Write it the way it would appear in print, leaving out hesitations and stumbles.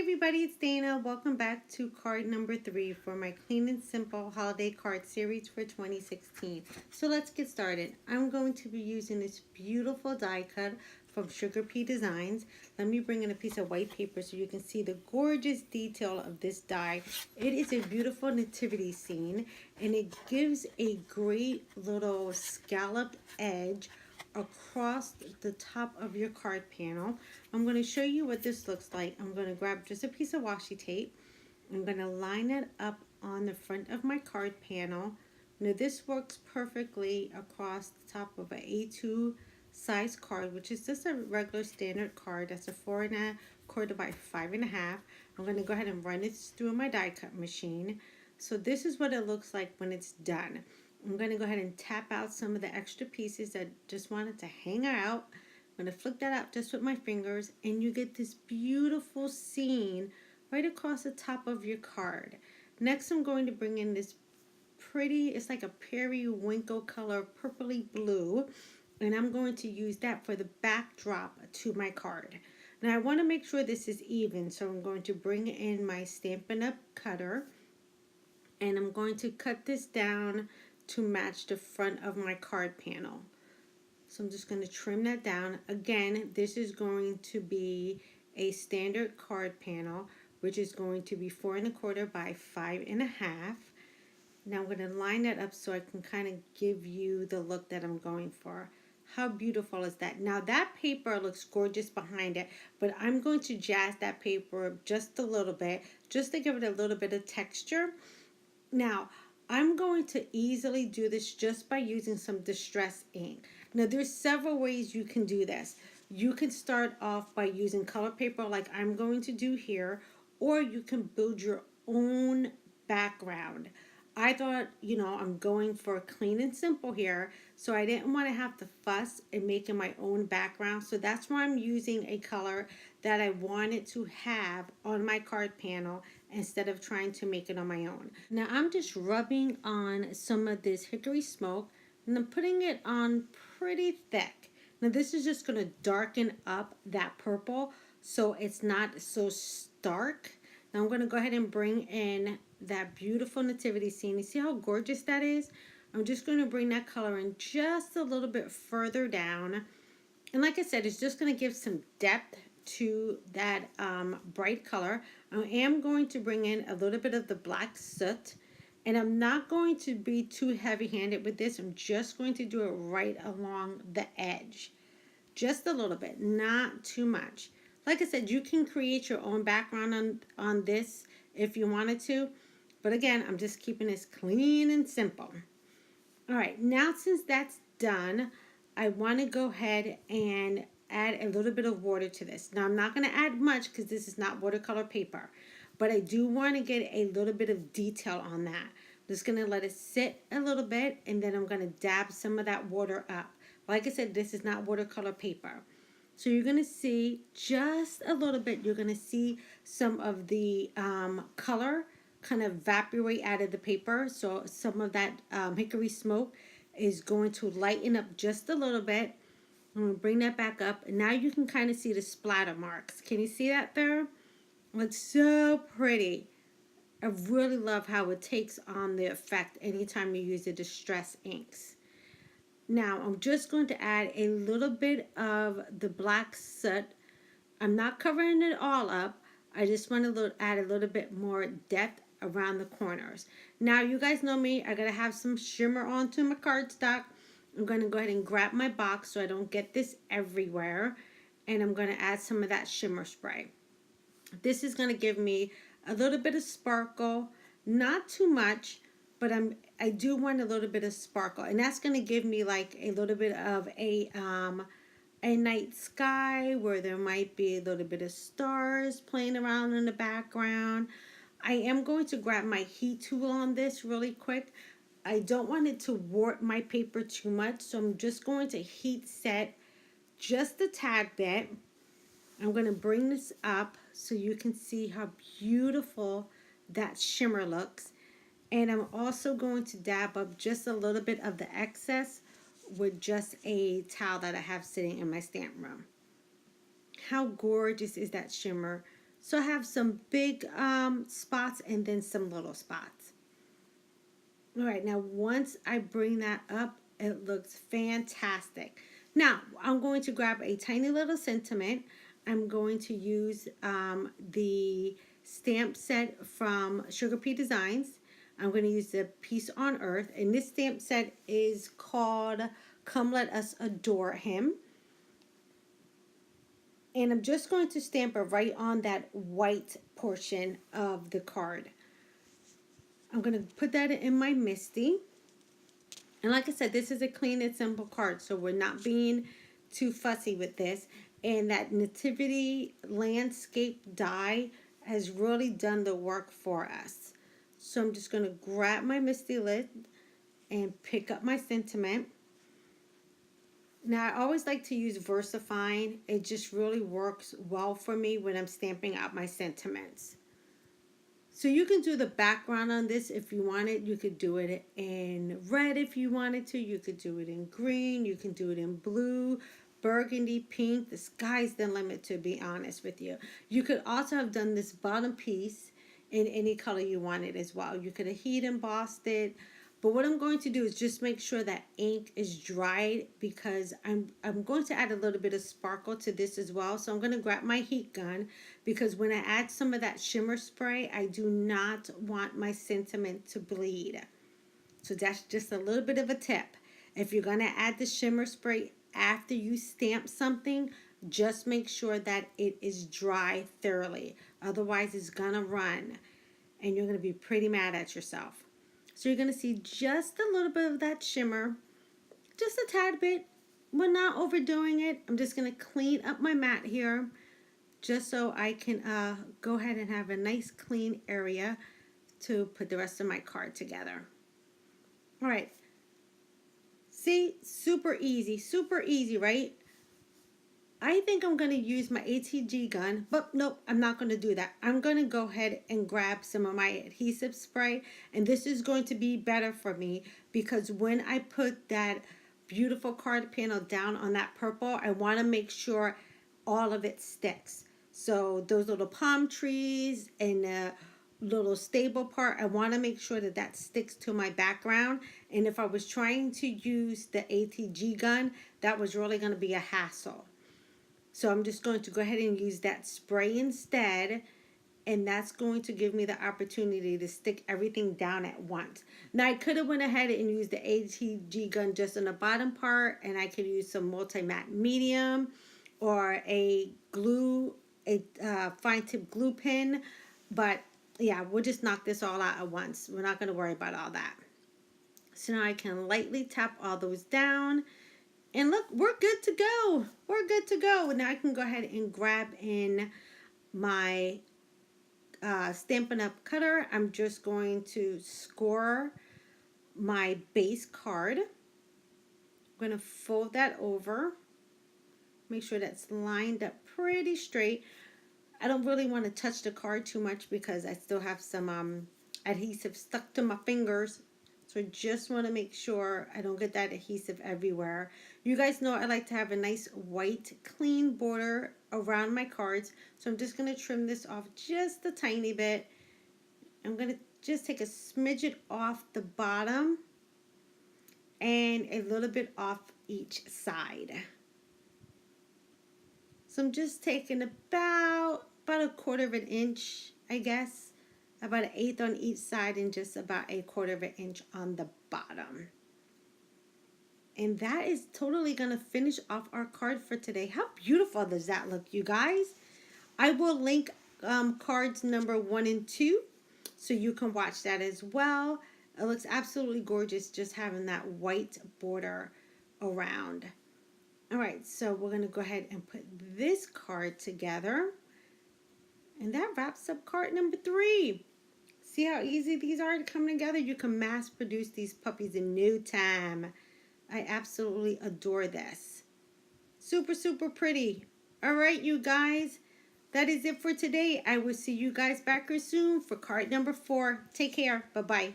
Everybody, it's Dana. Welcome back to card number 3 for my Clean and Simple Holiday Card Series for 2016. So let's get started. I'm going to be using this beautiful die cut from Sugar Pea Designs. Let me bring in a piece of white paper so you can see the gorgeous detail of this die. It is a beautiful nativity scene and it gives a great little scalloped edge across the top of your card panel. I'm going to show you what this looks like. I'm going to grab just a piece of washi tape. I'm going to line it up on the front of my card panel. Now this works perfectly across the top of an A2 size card, which is just a regular standard card. That's a 4¼ by 5½. I'm going to go ahead and run this through my die cut machine. So this is what it looks like when it's done. I'm going to go ahead and tap out some of the extra pieces that just wanted to hang out. I'm going to flick that out just with my fingers, and you get this beautiful scene right across the top of your card. Next, I'm going to bring in this pretty, it's like a periwinkle color, purpley blue, and I'm going to use that for the backdrop to my card. Now, I want to make sure this is even, so I'm going to bring in my Stampin' Up! Cutter, and I'm going to cut this down to match the front of my card panel. So I'm just going to trim that down. Again, this is going to be a standard card panel, which is going to be 4¼ by 5½. Now I'm going to line that up so I can kind of give you the look that I'm going for. How beautiful is that? Now that paper looks gorgeous behind it, but I'm going to jazz that paper up just a little bit, just to give it a little bit of texture. Now, I'm going to easily do this just by using some distress ink. Now, there's several ways you can do this. You can start off by using color paper like I'm going to do here, or you can build your own background. I thought, I'm going for clean and simple here, so I didn't want to have to fuss in making my own background. So that's why I'm using a color that I wanted to have on my card panel instead of trying to make it on my own. Now I'm just rubbing on some of this hickory smoke and I'm putting it on pretty thick. Now this is just going to darken up that purple so it's not so stark. Now I'm going to go ahead and bring in that beautiful nativity scene. You see how gorgeous that is? I'm just going to bring that color in just a little bit further down. And like I said, it's just going to give some depth to that bright color. I am going to bring in a little bit of the black soot. And I'm not going to be too heavy-handed with this. I'm just going to do it right along the edge. Just a little bit, not too much. Like I said, you can create your own background on this if you wanted to. But again, I'm just keeping this clean and simple. All right, now since that's done, I want to go ahead and add a little bit of water to this. Now, I'm not going to add much because this is not watercolor paper. But I do want to get a little bit of detail on that. I'm just going to let it sit a little bit, and then I'm going to dab some of that water up. Like I said, this is not watercolor paper. So you're going to see just a little bit. You're going to see some of the color kind of evaporate out of the paper. So some of that hickory smoke is going to lighten up just a little bit. I'm going to bring that back up. And now you can kind of see the splatter marks. Can you see that there? It's so pretty. I really love how it takes on the effect anytime you use the distress inks. Now, I'm just going to add a little bit of the black soot. I'm not covering it all up. I just want to add a little bit more depth around the corners. Now, you guys know me. I got to have some shimmer onto my cardstock. I'm going to go ahead and grab my box so I don't get this everywhere. And I'm going to add some of that shimmer spray. This is going to give me a little bit of sparkle. Not too much, but I do want a little bit of sparkle, and that's going to give me like a little bit of a night sky where there might be a little bit of stars playing around in the background. I am going to grab my heat tool on this really quick. I don't want it to warp my paper too much, so I'm just going to heat set just a tad bit. I'm going to bring this up so you can see how beautiful that shimmer looks. And I'm also going to dab up just a little bit of the excess with just a towel that I have sitting in my stamp room. How gorgeous is that shimmer? So I have some big spots and then some little spots. All right, now once I bring that up, it looks fantastic. Now I'm going to grab a tiny little sentiment. I'm going to use the stamp set from Sugar Pea Designs. I'm going to use the Peace on Earth, and this stamp set is called Come Let Us Adore Him. And I'm just going to stamp it right on that white portion of the card. I'm going to put that in my MISTI. And like I said, this is a clean and simple card, so we're not being too fussy with this. And that Nativity landscape die has really done the work for us. So I'm just going to grab my MISTI lid and pick up my sentiment. Now, I always like to use VersaFine. It just really works well for me when I'm stamping out my sentiments. So you can do the background on this if you wanted. You could do it in red if you wanted to. You could do it in green. You can do it in blue, burgundy, pink. The sky's the limit, to be honest with you. You could also have done this bottom piece in any color you wanted as well. You could have heat embossed it. But what I'm going to do is just make sure that ink is dried, because I'm going to add a little bit of sparkle to this as well. So I'm going to grab my heat gun, because when I add some of that shimmer spray, I do not want my sentiment to bleed. So that's just a little bit of a tip. If you're going to add the shimmer spray after you stamp something, just make sure that it is dry thoroughly. Otherwise, it's going to run, and you're going to be pretty mad at yourself. So you're going to see just a little bit of that shimmer, just a tad bit. We're not overdoing it. I'm just going to clean up my mat here, just so I can go ahead and have a nice clean area to put the rest of my card together. All right. See, super easy, right? I think I'm going to use my ATG gun, but nope, I'm not going to do that. I'm going to go ahead and grab some of my adhesive spray, and this is going to be better for me, because when I put that beautiful card panel down on that purple, I want to make sure all of it sticks. So those little palm trees and the little stable part, I want to make sure that that sticks to my background. And if I was trying to use the ATG gun, that was really going to be a hassle. So I'm just going to go ahead and use that spray instead, and that's going to give me the opportunity to stick everything down at once. Now, I could have went ahead and used the ATG gun just on the bottom part, and I could use some multi-matte medium or a fine tip glue pen, but yeah, we'll just knock this all out at once. We're not going to worry about all that. So now I can lightly tap all those down. And look, we're good to go. We're good to go. Now I can go ahead and grab in my Stampin' Up! Cutter. I'm just going to score my base card. I'm going to fold that over. Make sure that's lined up pretty straight. I don't really want to touch the card too much because I still have some adhesive stuck to my fingers. So I just want to make sure I don't get that adhesive everywhere. You guys know I like to have a nice white clean border around my cards. So I'm just going to trim this off just a tiny bit. I'm going to just take a smidget off the bottom and a little bit off each side. So I'm just taking about a quarter of an inch, I guess. About an eighth on each side and just about a quarter of an inch on the bottom. And that is totally going to finish off our card for today. How beautiful does that look, you guys? I will link cards number 1 and 2 so you can watch that as well. It looks absolutely gorgeous just having that white border around. All right, so we're going to go ahead and put this card together. And that wraps up card number 3. See how easy these are to come together? You can mass produce these puppies in no time. I absolutely adore this. Super, super pretty. All right, you guys. That is it for today. I will see you guys back here soon for card number 4. Take care. Bye-bye.